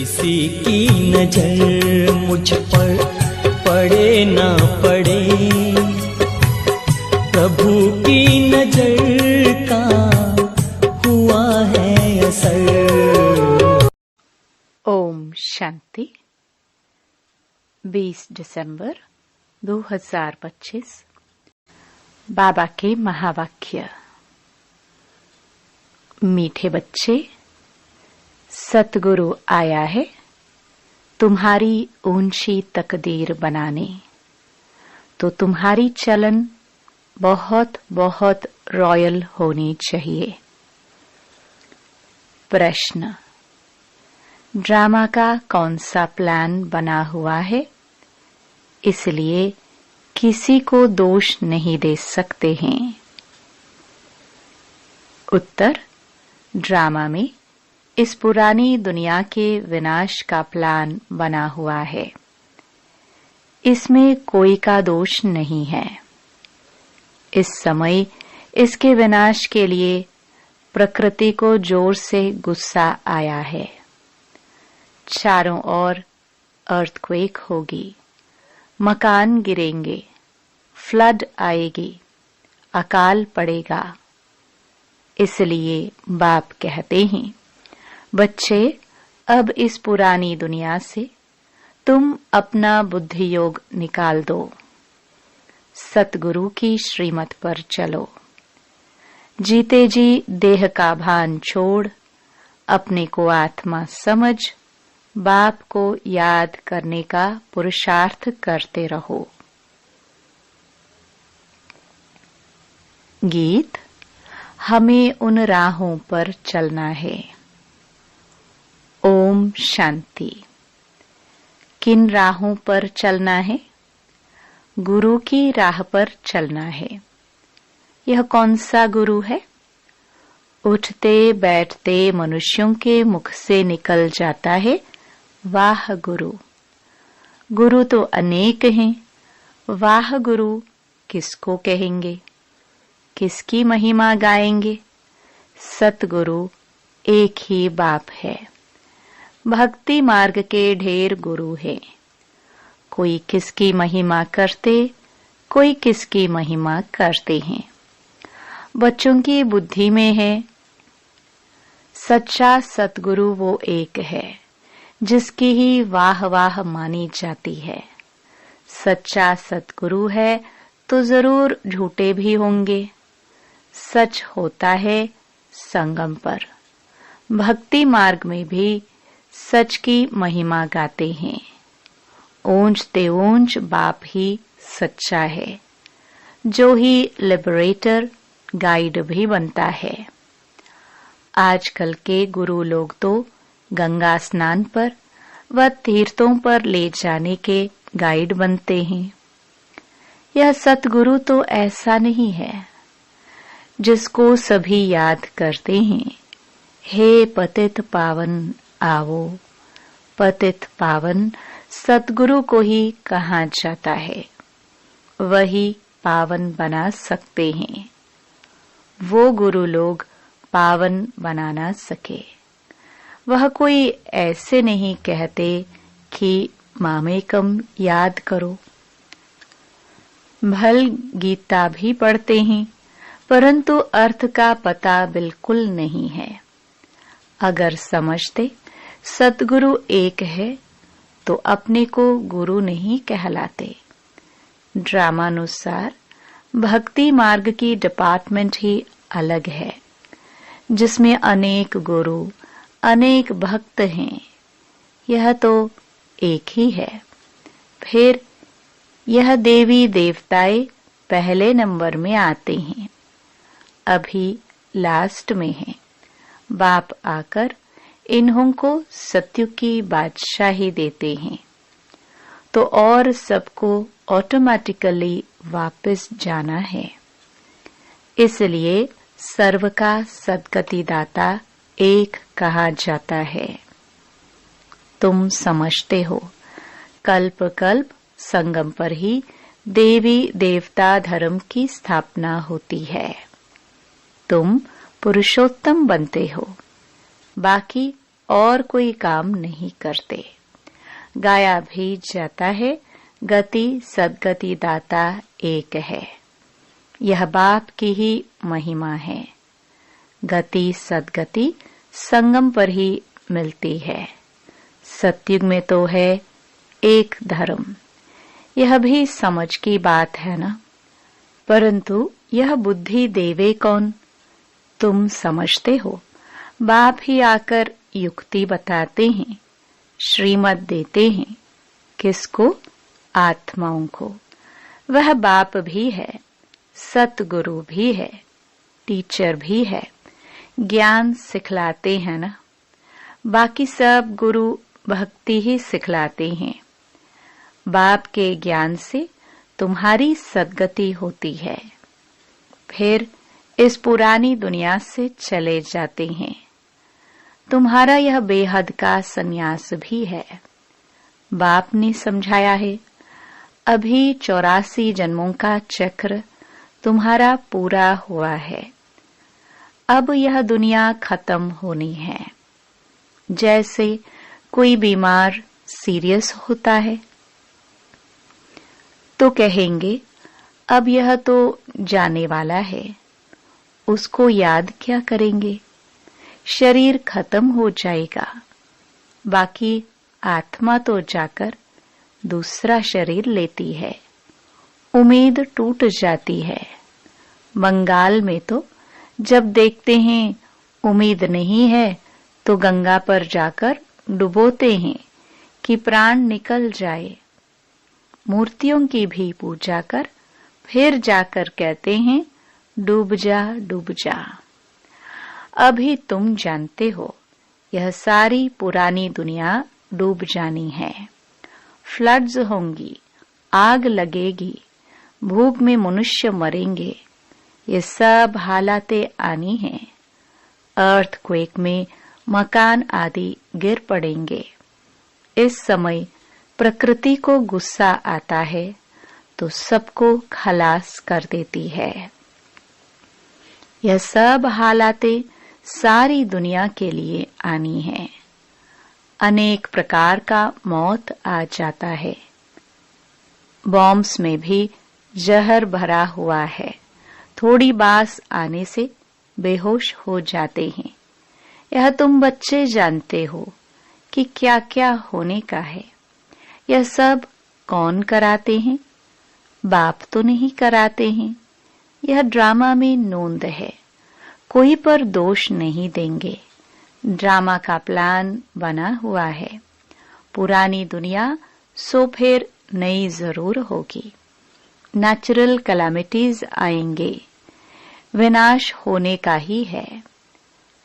किसी की नजर मुझ पर पड़े ना पड़े, प्रभु की नजर का हुआ है असर। ओम शांति। 20 दिसंबर 2025। बाबा के महावाक्य। मीठे बच्चे, सतगुरु आया है तुम्हारी ऊंची तकदीर बनाने, तो तुम्हारी चलन बहुत बहुत रॉयल होनी चाहिए। प्रश्न: ड्रामा का कौन सा प्लान बना हुआ है, इसलिए किसी को दोष नहीं दे सकते हैं? उत्तर: ड्रामा में इस पुरानी दुनिया के विनाश का प्लान बना हुआ है। इसमें कोई का दोष नहीं है। इस समय इसके विनाश के लिए प्रकृति को जोर से गुस्सा आया है। चारों ओर अर्थक्वेक होगी, मकान गिरेंगे, फ्लड आएगी, अकाल पड़ेगा। इसलिए बाप कहते हैं, बच्चे, अब इस पुरानी दुनिया से तुम अपना बुद्धि योग निकाल दो, सतगुरु की श्रीमत पर चलो। जीते जी देह का भान छोड़ अपने को आत्मा समझ बाप को याद करने का पुरुषार्थ करते रहो। गीत। हमें उन राहों पर चलना है। ओम शांति। किन राहों पर चलना है? गुरु की राह पर चलना है। यह कौन सा गुरु है? उठते बैठते मनुष्यों के मुख से निकल जाता है, वाह गुरु। गुरु तो अनेक हैं, वाह गुरु किसको कहेंगे? किसकी महिमा गाएंगे? सतगुरु एक ही बाप है। भक्ति मार्ग के ढेर गुरु हैं। कोई किसकी महिमा करते, कोई किसकी महिमा करते हैं। बच्चों की बुद्धि में है, सच्चा सतगुरु वो एक है जिसकी ही वाह वाह मानी जाती है। सच्चा सतगुरु है तो जरूर झूठे भी होंगे। सच होता है संगम पर। भक्ति मार्ग में भी सच की महिमा गाते हैं। ऊंचते ऊंच बाप ही सच्चा है, जो ही लिबरेटर गाइड भी बनता है। आजकल के गुरु लोग तो गंगा स्नान पर व तीर्थों पर ले जाने के गाइड बनते हैं। यह सतगुरु तो ऐसा नहीं है जिसको सभी याद करते हैं, हे पतित पावन आवो। पतित पावन सतगुरु को ही कहा जाता है, वही पावन बना सकते हैं। वो गुरु लोग पावन बना ना सके। वह कोई ऐसे नहीं कहते कि मामेकम याद करो। भल गीता भी पढ़ते हैं, परंतु अर्थ का पता बिल्कुल नहीं है। अगर समझते सतगुरु एक है तो अपने को गुरु नहीं कहलाते। ड्रामानुसार भक्ति मार्ग की डिपार्टमेंट ही अलग है, जिसमें अनेक गुरु अनेक भक्त हैं। यह तो एक ही है। फिर यह देवी देवताएं पहले नंबर में आते हैं, अभी लास्ट में हैं। बाप आकर इन्हों को सत्युग की बादशाही देते हैं, तो और सबको ऑटोमेटिकली वापस जाना है। इसलिए सर्व का सद्गतिदाता एक कहा जाता है। तुम समझते हो, कल्प कल्प संगम पर ही देवी देवता धर्म की स्थापना होती है। तुम पुरुषोत्तम बनते हो, बाकी और कोई काम नहीं करते। गाया भी जाता है, गति सद्गति दाता एक है। यह बाप की ही महिमा है। गति सद्गति संगम पर ही मिलती है। सतयुग में तो है एक धर्म। यह भी समझ की बात है ना, परंतु यह बुद्धि देवे कौन? तुम समझते हो। बाप ही आकर युक्ति बताते हैं, श्रीमत देते हैं। किसको? आत्माओं को। वह बाप भी है, सतगुरु भी है, टीचर भी है। ज्ञान सिखलाते हैं ना। बाकी सब गुरु भक्ति ही सिखलाते हैं। बाप के ज्ञान से तुम्हारी सद्गति होती है। फिर इस पुरानी दुनिया से चले जाते हैं। तुम्हारा यह बेहद का संन्यास भी है। बाप ने समझाया है, अभी 84 जन्मों का चक्र तुम्हारा पूरा हुआ है। अब यह दुनिया खत्म होनी है। जैसे कोई बीमार सीरियस होता है तो कहेंगे अब यह तो जाने वाला है, उसको याद क्या करेंगे? शरीर खत्म हो जाएगा, बाकी आत्मा तो जाकर दूसरा शरीर लेती है। उम्मीद टूट जाती है। बंगाल में तो जब देखते हैं उम्मीद नहीं है तो गंगा पर जाकर डुबोते हैं कि प्राण निकल जाए। मूर्तियों की भी पूजा कर फिर जाकर कहते हैं डूब जा डूब जा। अभी तुम जानते हो यह सारी पुरानी दुनिया डूब जानी है। फ्लड्स होंगी, आग लगेगी, भूख में मनुष्य मरेंगे। ये सब हालातें आनी हैं। अर्थक्वेक में मकान आदि गिर पड़ेंगे। इस समय प्रकृति को गुस्सा आता है तो सबको खलास कर देती है। यह सब हालातें सारी दुनिया के लिए आनी है। अनेक प्रकार का मौत आ जाता है। बॉम्ब्स में भी जहर भरा हुआ है। थोड़ी बास आने से बेहोश हो जाते हैं। यह तुम बच्चे जानते हो कि क्या क्या होने का है। यह सब कौन कराते हैं? बाप तो नहीं कराते हैं। यह ड्रामा में नोंद है। कोई पर दोष नहीं देंगे। ड्रामा का प्लान बना हुआ है। पुरानी दुनिया सो फिर नई जरूर होगी। नेचुरल कैलामिटीज आएंगे। विनाश होने का ही है।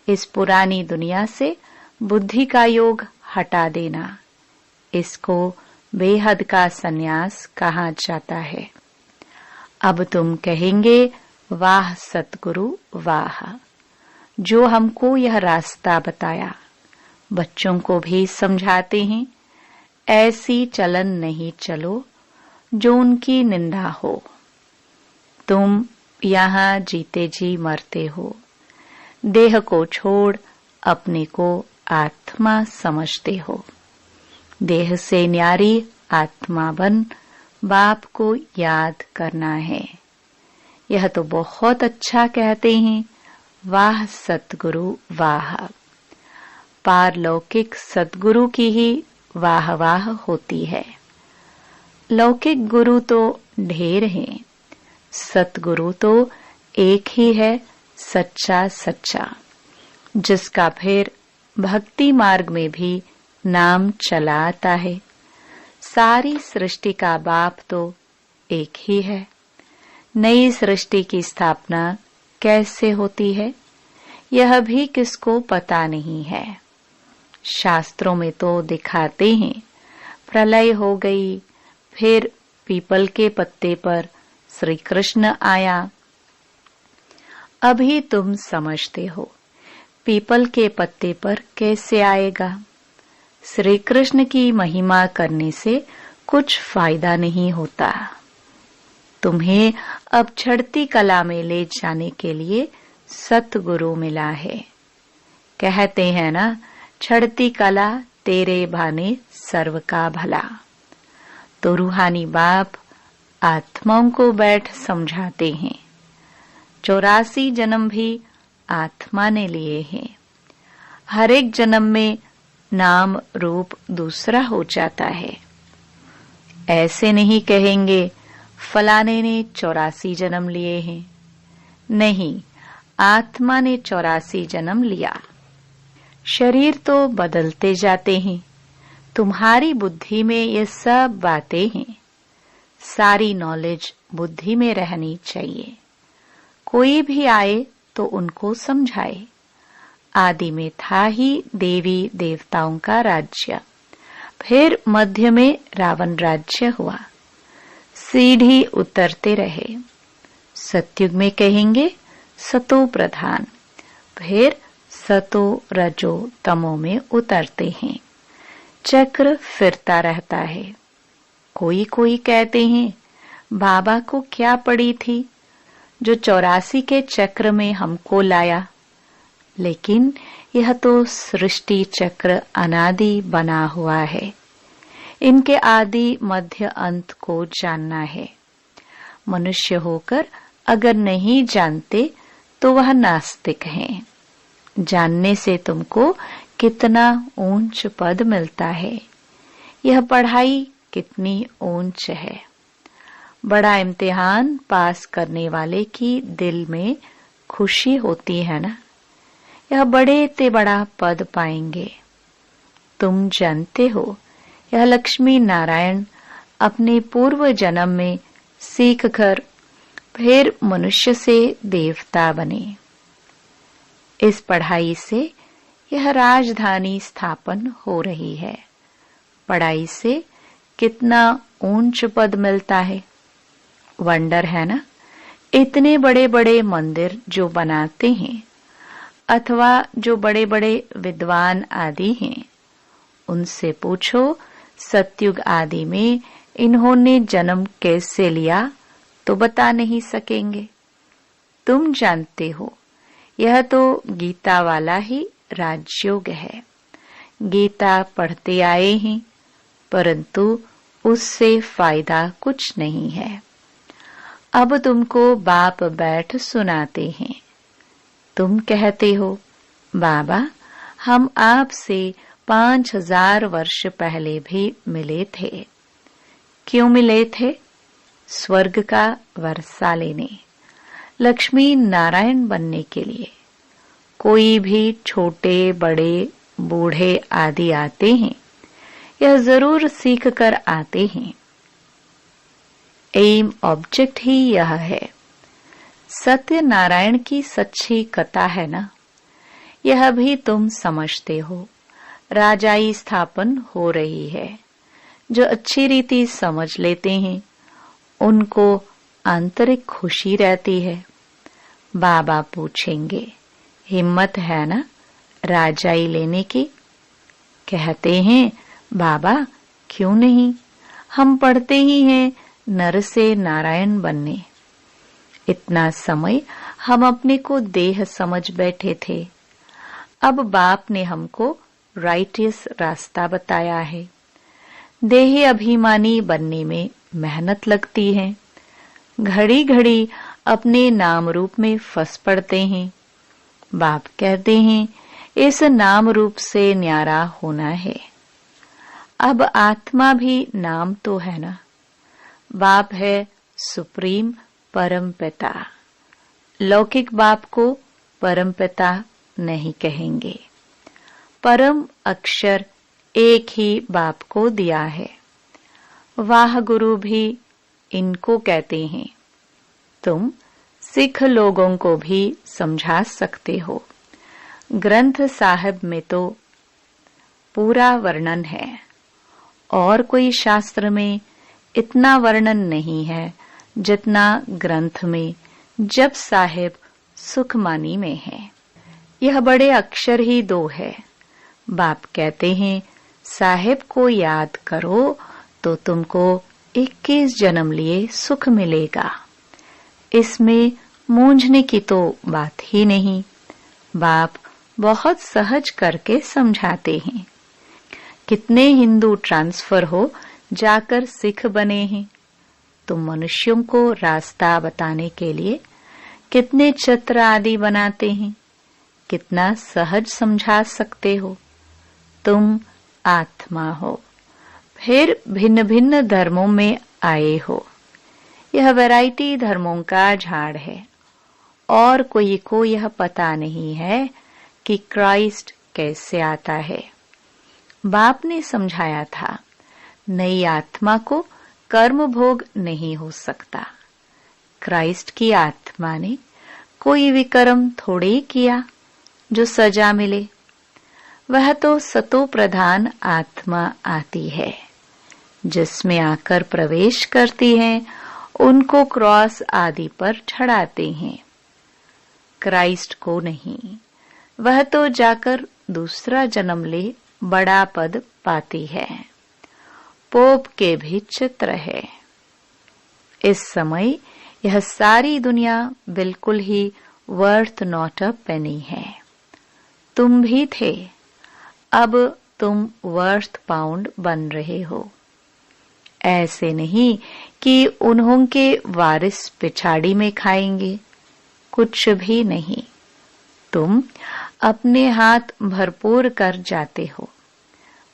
इस पुरानी दुनिया से बुद्धि का योग हटा देना, इसको बेहद का संन्यास कहा जाता है। अब तुम कहेंगे वाह सतगुरु वाह, जो हमको यह रास्ता बताया। बच्चों को भी समझाते हैं, ऐसी चलन नहीं चलो जो उनकी निंदा हो। तुम यहाँ जीते जी मरते हो। देह को छोड़ अपने को आत्मा समझते हो। देह से न्यारी आत्मा बन बाप को याद करना है। यह तो बहुत अच्छा कहते हैं, वाह सतगुरु वाह। पारलौकिक सतगुरु की ही वाह वाह होती है। लौकिक गुरु तो ढेर हैं, सतगुरु तो एक ही है, सच्चा सच्चा, जिसका फिर भक्ति मार्ग में भी नाम चला आता है। सारी सृष्टि का बाप तो एक ही है। नई सृष्टि की स्थापना कैसे होती है यह भी किसको पता नहीं है। शास्त्रों में तो दिखाते हैं प्रलय हो गई, फिर पीपल के पत्ते पर श्री कृष्ण आया। अभी तुम समझते हो पीपल के पत्ते पर कैसे आएगा। श्री कृष्ण की महिमा करने से कुछ फायदा नहीं होता। तुम्हें अब चढ़ती कला में ले जाने के लिए सतगुरु मिला है। कहते हैं ना, छड़ती कला तेरे भाने सर्व का भला। तो रूहानी बाप आत्माओं को बैठ समझाते हैं, 84 जन्म भी आत्मा ने लिए हैं। हर एक जन्म में नाम रूप दूसरा हो जाता है। ऐसे नहीं कहेंगे फलाने ने 84 जन्म लिए हैं। नहीं, आत्मा ने 84 जन्म लिया। शरीर तो बदलते जाते हैं। तुम्हारी बुद्धि में ये सब बातें हैं। सारी नॉलेज बुद्धि में रहनी चाहिए। कोई भी आए तो उनको समझाए। आदि में था ही देवी देवताओं का राज्य, फिर मध्य में रावण राज्य हुआ। सीढ़ी उतरते रहे। सतयुग में कहेंगे सतो प्रधान, फिर सतो रजो तमो में उतरते हैं। चक्र फिरता रहता है। कोई कोई कहते हैं बाबा को क्या पड़ी थी जो 84 के चक्र में हमको लाया। लेकिन यह तो सृष्टि चक्र अनादि बना हुआ है। इनके आदि मध्य अंत को जानना है। मनुष्य होकर अगर नहीं जानते तो वह नास्तिक हैं। जानने से तुमको कितना ऊंच पद मिलता है। यह पढ़ाई कितनी ऊंच है। बड़ा इम्तिहान पास करने वाले की दिल में खुशी होती है ना। यह बड़े ते बड़ा पद पाएंगे। तुम जानते हो यह लक्ष्मी नारायण अपने पूर्व जन्म में सीख कर फिर मनुष्य से देवता बने। इस पढ़ाई से यह राजधानी स्थापन हो रही है। पढ़ाई से कितना ऊंच पद मिलता है। वंडर है ना। इतने बड़े बड़े मंदिर जो बनाते हैं अथवा जो बड़े बड़े विद्वान आदि हैं, उनसे पूछो सतयुग आदि में इन्होंने जन्म कैसे लिया तो बता नहीं सकेंगे। तुम जानते हो यह तो गीता वाला ही राजयोग है। गीता पढ़ते आए हैं, परंतु उससे फायदा कुछ नहीं है। अब तुमको बाप बैठ सुनाते हैं। तुम कहते हो बाबा हम आपसे 5000 वर्ष पहले भी मिले थे। क्यों मिले थे? स्वर्ग का वर्षा लेने, लक्ष्मी नारायण बनने के लिए। कोई भी छोटे बड़े बूढ़े आदि आते हैं, यह जरूर सीख कर आते हैं। एम ऑब्जेक्ट ही यह है। सत्य नारायण की सच्ची कथा है ना। यह भी तुम समझते हो। राजाई स्थापन हो रही है। जो अच्छी रीति समझ लेते हैं उनको आंतरिक खुशी रहती है। बाबा पूछेंगे हिम्मत है ना राजाई लेने की? कहते हैं बाबा क्यों नहीं, हम पढ़ते ही हैं नर से नारायण बनने। इतना समय हम अपने को देह समझ बैठे थे। अब बाप ने हमको राइटियस रास्ता बताया है। देही अभिमानी बनने में मेहनत लगती है। घड़ी घड़ी अपने नाम रूप में फंस पड़ते हैं। बाप कहते हैं इस नाम रूप से न्यारा होना है। अब आत्मा भी नाम तो है ना। बाप है सुप्रीम परम पिता। लौकिक बाप को परम पिता नहीं कहेंगे। परम अक्षर एक ही बाप को दिया है। वाह गुरु भी इनको कहते हैं। तुम सिख लोगों को भी समझा सकते हो। ग्रंथ साहिब में तो पूरा वर्णन है और कोई शास्त्र में इतना वर्णन नहीं है जितना ग्रंथ में जप साहिब सुखमानी में है। यह बड़े अक्षर ही 2 है। बाप कहते हैं साहिब को याद करो तो तुमको 21 जन्म लिए सुख मिलेगा। इसमें मूंझने की तो बात ही नहीं। बाप बहुत सहज करके समझाते हैं। कितने हिंदू ट्रांसफर हो जाकर सिख बने हैं। तुम मनुष्यों को रास्ता बताने के लिए कितने चित्र आदि बनाते हैं, कितना सहज समझा सकते हो। तुम आत्मा हो, फिर भिन्न भिन्न धर्मों में आए हो। यह वैरायटी धर्मों का झाड़ है और कोई को यह पता नहीं है कि क्राइस्ट कैसे आता है। बाप ने समझाया था, नई आत्मा को कर्म भोग नहीं हो सकता। क्राइस्ट की आत्मा ने कोई विकर्म थोड़े किया जो सजा मिले। वह तो सतो प्रधान आत्मा आती है, जिसमें आकर प्रवेश करती है, उनको क्रॉस आदि पर चढ़ाते हैं। क्राइस्ट को नहीं, वह तो जाकर दूसरा जन्म ले बड़ा पद पाती है। पोप के भी चित्र है। इस समय यह सारी दुनिया बिल्कुल ही वर्थ नॉट अ पेनी है। तुम भी थे, अब तुम वर्थ पाउंड बन रहे हो। ऐसे नहीं कि उन्हों के वारिस पिछाड़ी में खाएंगे, कुछ भी नहीं। तुम अपने हाथ भरपूर कर जाते हो,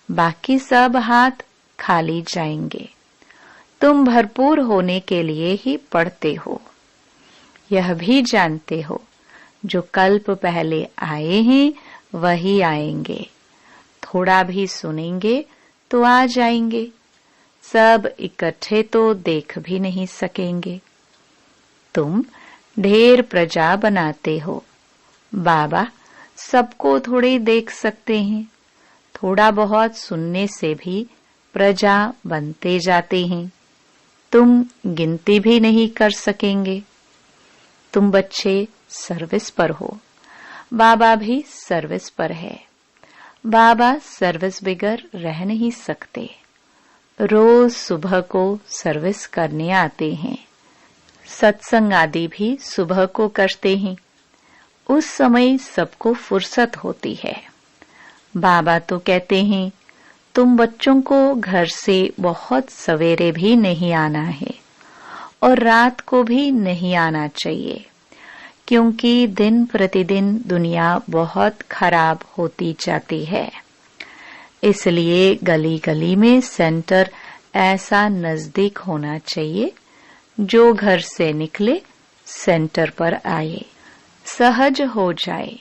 बाकी सब हाथ खाली जाएंगे। तुम भरपूर होने के लिए ही पढ़ते हो। यह भी जानते हो, जो कल्प पहले आए हैं वही आएंगे। थोड़ा भी सुनेंगे तो आ जाएंगे, सब इकट्ठे तो देख भी नहीं सकेंगे। तुम ढेर प्रजा बनाते हो। बाबा सबको थोड़े देख सकते हैं। थोड़ा बहुत सुनने से भी प्रजा बनते जाते हैं। तुम गिनती भी नहीं कर सकेंगे। तुम बच्चे सर्विस पर हो, बाबा भी सर्विस पर है। बाबा सर्विस बगैर रह नहीं सकते। रोज सुबह को सर्विस करने आते हैं। सत्संग आदि भी सुबह को करते हैं। उस समय सबको फुर्सत होती है। बाबा तो कहते हैं, तुम बच्चों को घर से बहुत सवेरे भी नहीं आना है और रात को भी नहीं आना चाहिए, क्योंकि दिन प्रतिदिन दुनिया बहुत खराब होती जाती है। इसलिए गली गली में सेंटर ऐसा नजदीक होना चाहिए, जो घर से निकले सेंटर पर आए, सहज हो जाए,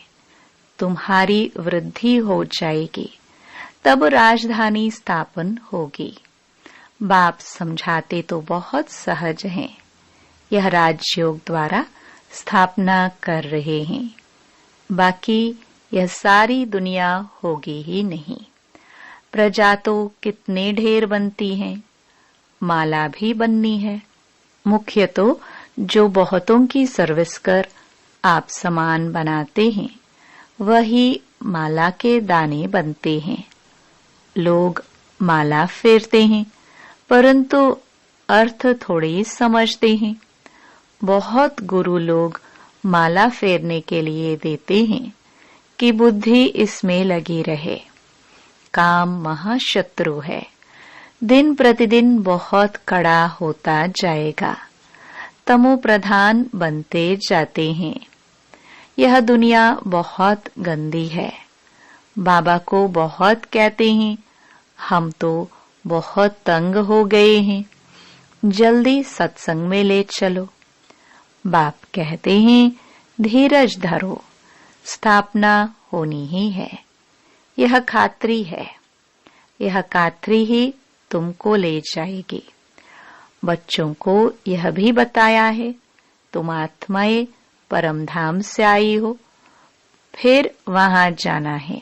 तुम्हारी वृद्धि हो जाएगी, तब राजधानी स्थापन होगी। बाप समझाते तो बहुत सहज हैं। यह राजयोग द्वारा स्थापना कर रहे हैं, बाकी यह सारी दुनिया होगी ही नहीं। प्रजा तो कितने ढेर बनती हैं, माला भी बननी है। मुख्य तो जो बहुतों की सर्विस कर आप समान बनाते हैं, वही माला के दाने बनते हैं। लोग माला फेरते हैं, परंतु अर्थ थोड़ी समझते हैं। बहुत गुरु लोग माला फेरने के लिए देते हैं कि बुद्धि इसमें लगी रहे। काम महाशत्रु है, दिन प्रतिदिन बहुत कड़ा होता जाएगा। तमो प्रधान बनते जाते हैं। यह दुनिया बहुत गंदी है। बाबा को बहुत कहते हैं, हम तो बहुत तंग हो गए हैं, जल्दी सत्संग में ले चलो। बाप कहते हैं, धीरज धरो, स्थापना होनी ही है। यह खात्री है, यह खात्री ही तुमको ले जाएगी। बच्चों को यह भी बताया है, तुम आत्माएं परम धाम से आई हो, फिर वहां जाना है,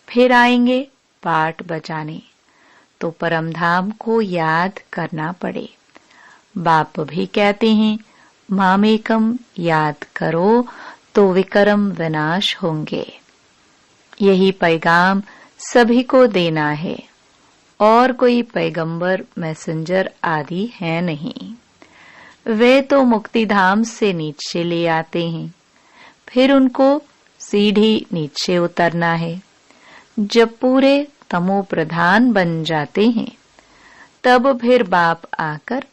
फिर आएंगे पाठ बजाने, तो परम धाम को याद करना पड़े। बाप भी कहते हैं, मामेकम याद करो तो विकर्म विनाश होंगे। यही पैगाम सभी को देना है, और कोई पैगंबर मैसेंजर आदि है नहीं। वे तो मुक्ति धाम से नीचे ले आते हैं, फिर उनको सीढ़ी नीचे उतरना है। जब पूरे तमो प्रधान बन जाते हैं तब फिर बाप आकर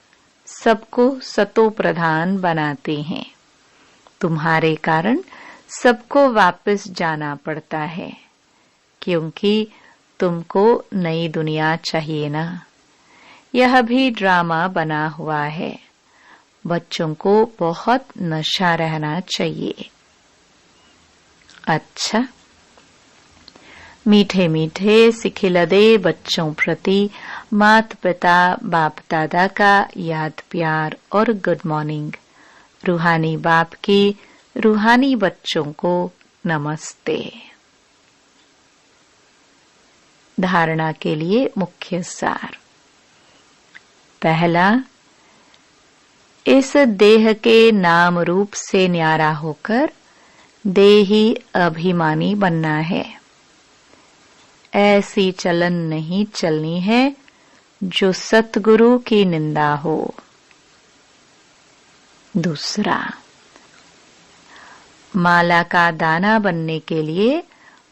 सबको सतो प्रधान बनाते हैं। तुम्हारे कारण सबको वापस जाना पड़ता है, क्योंकि तुमको नई दुनिया चाहिए ना। यह भी ड्रामा बना हुआ है। बच्चों को बहुत नशा रहना चाहिए। अच्छा, मीठे मीठे सिखिलदे बच्चों प्रति माता पिता बाप दादा का याद प्यार और गुड मॉर्निंग। रूहानी बाप की रूहानी बच्चों को नमस्ते। धारणा के लिए मुख्य सार। पहला, इस देह के नाम रूप से न्यारा होकर देही अभिमानी बनना है। ऐसी चलन नहीं चलनी है जो सतगुरु की निंदा हो। दूसरा, माला का दाना बनने के लिए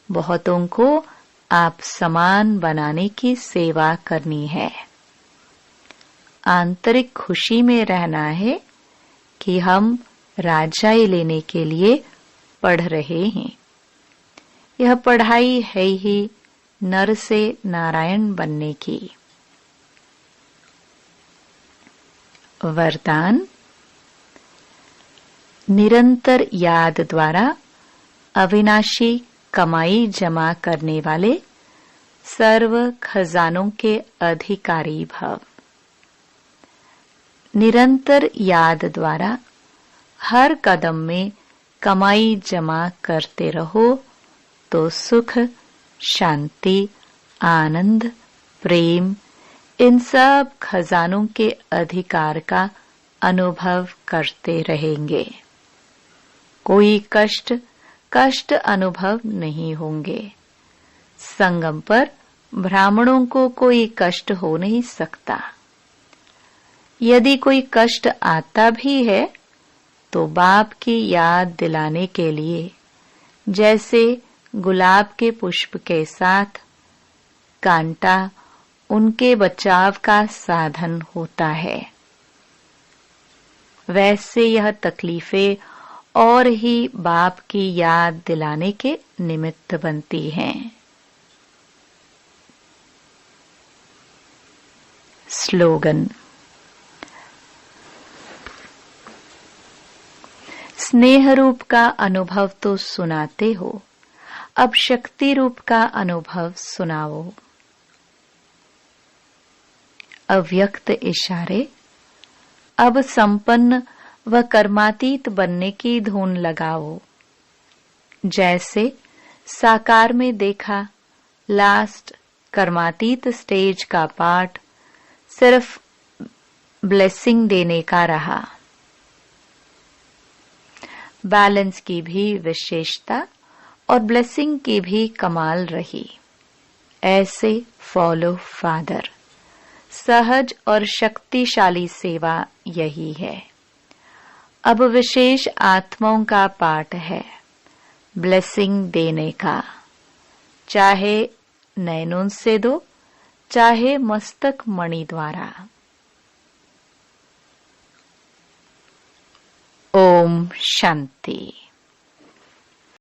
बहुतों को आप समान बनाने की सेवा करनी है। आंतरिक खुशी में रहना है कि हम राजाई लेने के लिए पढ़ रहे हैं। यह पढ़ाई है ही नर से नारायण बनने की। वरदान, निरंतर याद द्वारा अविनाशी कमाई जमा करने वाले सर्व खजानों के अधिकारी भव। निरंतर याद द्वारा हर कदम में कमाई जमा करते रहो तो सुख, शांति, आनंद, प्रेम, इन सब खजानों के अधिकार का अनुभव करते रहेंगे। कोई कष्ट अनुभव नहीं होंगे। संगम पर ब्राह्मणों को कोई कष्ट हो नहीं सकता। यदि कोई कष्ट आता भी है तो बाप की याद दिलाने के लिए, जैसे गुलाब के पुष्प के साथ कांटा उनके बचाव का साधन होता है, वैसे यह तकलीफें और ही बाप की याद दिलाने के निमित्त बनती हैं। स्लोगन। स्नेह रूप का अनुभव तो सुनाते हो, अब शक्ति रूप का अनुभव सुनाओ। अव्यक्त इशारे। अब संपन्न व कर्मातीत बनने की धुन लगाओ। जैसे साकार में देखा, लास्ट कर्मातीत स्टेज का पार्ट सिर्फ ब्लेसिंग देने का रहा। बैलेंस की भी विशेषता और ब्लेसिंग की भी कमाल रही। ऐसे फॉलो फादर। सहज और शक्तिशाली सेवा यही है। अब विशेष आत्माओं का पाठ है ब्लेसिंग देने का। चाहे नैनों से दो, चाहे मस्तक मणि द्वारा। ओम शांति।